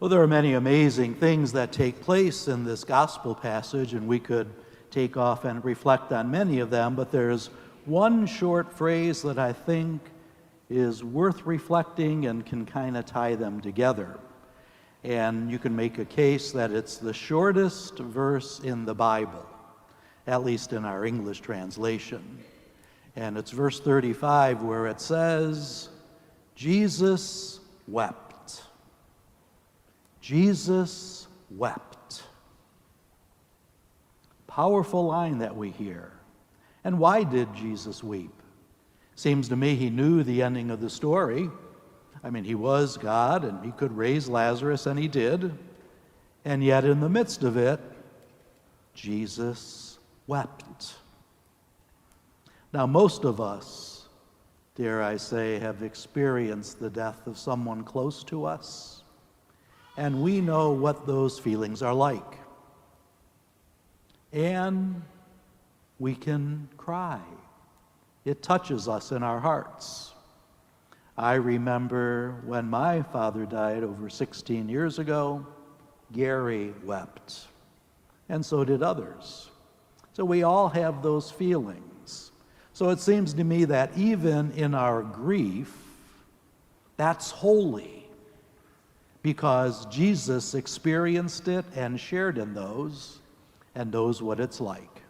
Well, there are many amazing things that take place in this gospel passage, and we could take off and reflect on many of them, but there's one short phrase that I think is worth reflecting and can kind of tie them together. And you can make a case that it's the shortest verse in the Bible, at least in our English translation. And it's verse 35 where it says, Jesus wept. Jesus wept. Powerful line that we hear. And why did Jesus weep? Seems to me he knew the ending of the story. I mean, he was God and he could raise Lazarus, and he did. And yet in the midst of it, Jesus wept. Now, most of us, dare I say, have experienced the death of someone close to us. And we know what those feelings are like. And we can cry. It touches us in our hearts. I remember when my father died over 16 years ago, Gary wept. And so did others. So we all have those feelings. So it seems to me that even in our grief, that's holy. Because Jesus experienced it and shared in those and knows what it's like.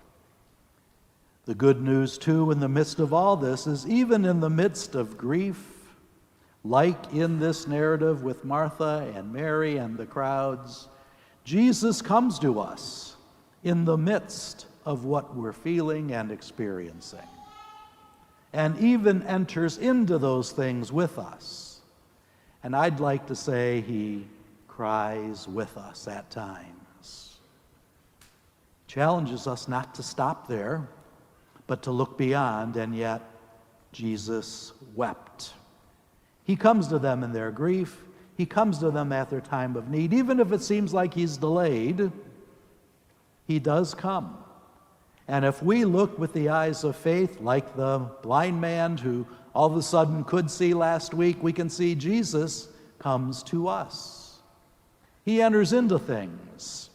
The good news, too, in the midst of all this is even in the midst of grief, like in this narrative with Martha and Mary and the crowds, Jesus comes to us in the midst of what we're feeling and experiencing, and even enters into those things with us. And I'd like to say he cries with us at times. Challenges us not to stop there, but to look beyond, and yet Jesus wept. He comes to them in their grief. He comes to them at their time of need. Even if it seems like he's delayed, he does come. And if we look with the eyes of faith, like the blind man who all of a sudden could see last week, we can see Jesus comes to us. He enters into things,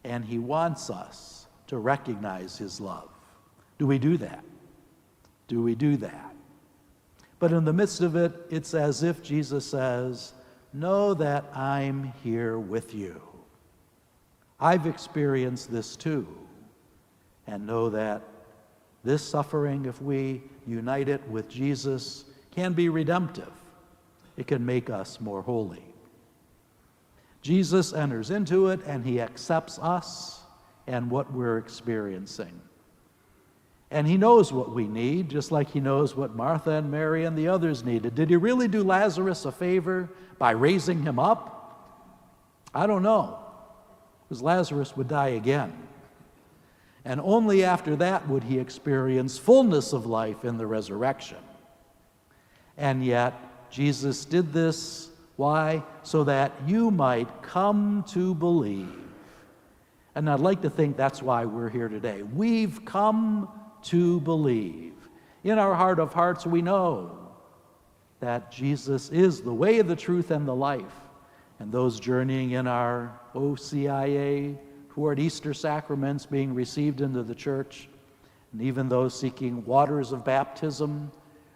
and he wants us to recognize his love. Do we do that? Do we do that? But in the midst of it, it's as if Jesus says, know that I'm here with you. I've experienced this too. And know that this suffering, if we unite it with Jesus, can be redemptive. It can make us more holy. Jesus enters into it, and he accepts us and what we're experiencing. And he knows what we need, just like he knows what Martha and Mary and the others needed. Did he really do Lazarus a favor by raising him up? I don't know, because Lazarus would die again. And only after that would he experience fullness of life in the resurrection. And yet, Jesus did this, why? So that you might come to believe. And I'd like to think that's why we're here today. We've come to believe. In our heart of hearts, we know that Jesus is the way, the truth, and the life. And those journeying in our OCIA, who are at Easter sacraments being received into the church, and even those seeking waters of baptism.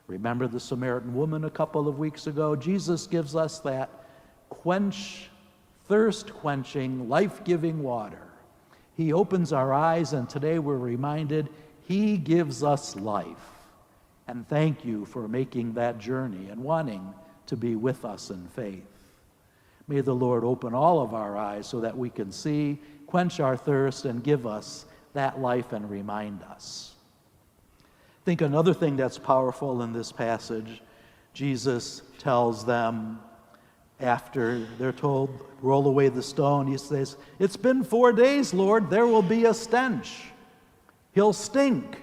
Remember the Samaritan woman a couple of weeks ago? Jesus gives us that thirst-quenching, life-giving water. He opens our eyes, and today we're reminded he gives us life. And thank you for making that journey and wanting to be with us in faith. May the Lord open all of our eyes so that we can see, quench our thirst, and give us that life and remind us. I think another thing that's powerful in this passage, Jesus tells them after they're told, roll away the stone, he says, it's been 4 days, Lord, there will be a stench. He'll stink.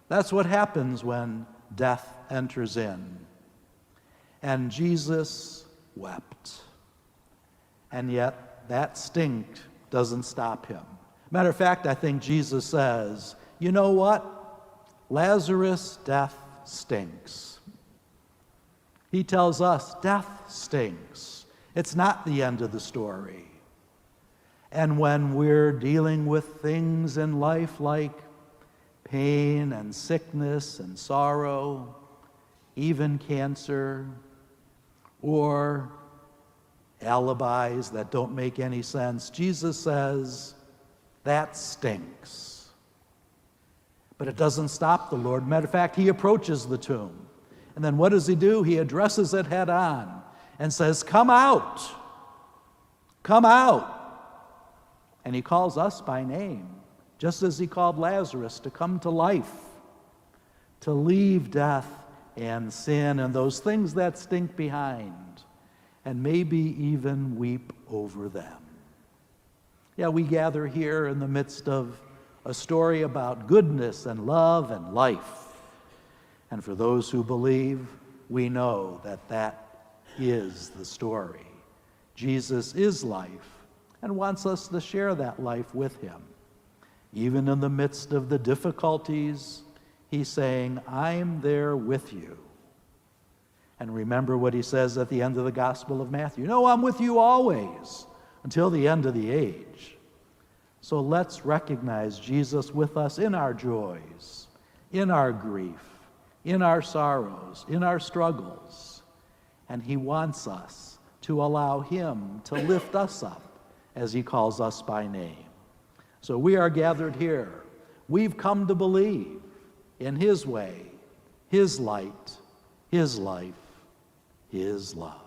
That's what happens when death enters in. And Jesus wept. And yet that stink doesn't stop him. Matter of fact, I think Jesus says, you know what? Lazarus' death stinks. He tells us death stinks. It's not the end of the story. And when we're dealing with things in life like pain and sickness and sorrow, even cancer, or alibis that don't make any sense, Jesus says, that stinks. But it doesn't stop the Lord. Matter of fact, he approaches the tomb. And then what does he do? He addresses it head on and says, come out. Come out. And he calls us by name, just as he called Lazarus to come to life, to leave death and sin and those things that stink behind, and maybe even weep over them. Yeah, we gather here in the midst of a story about goodness and love and life. And for those who believe, we know that that is the story. Jesus is life and wants us to share that life with him. Even in the midst of the difficulties, he's saying, I'm there with you. And remember what he says at the end of the Gospel of Matthew. No, I'm with you always until the end of the age. So let's recognize Jesus with us in our joys, in our grief, in our sorrows, in our struggles. And he wants us to allow him to lift us up as he calls us by name. So we are gathered here. We've come to believe in his way, his light, his life, his love.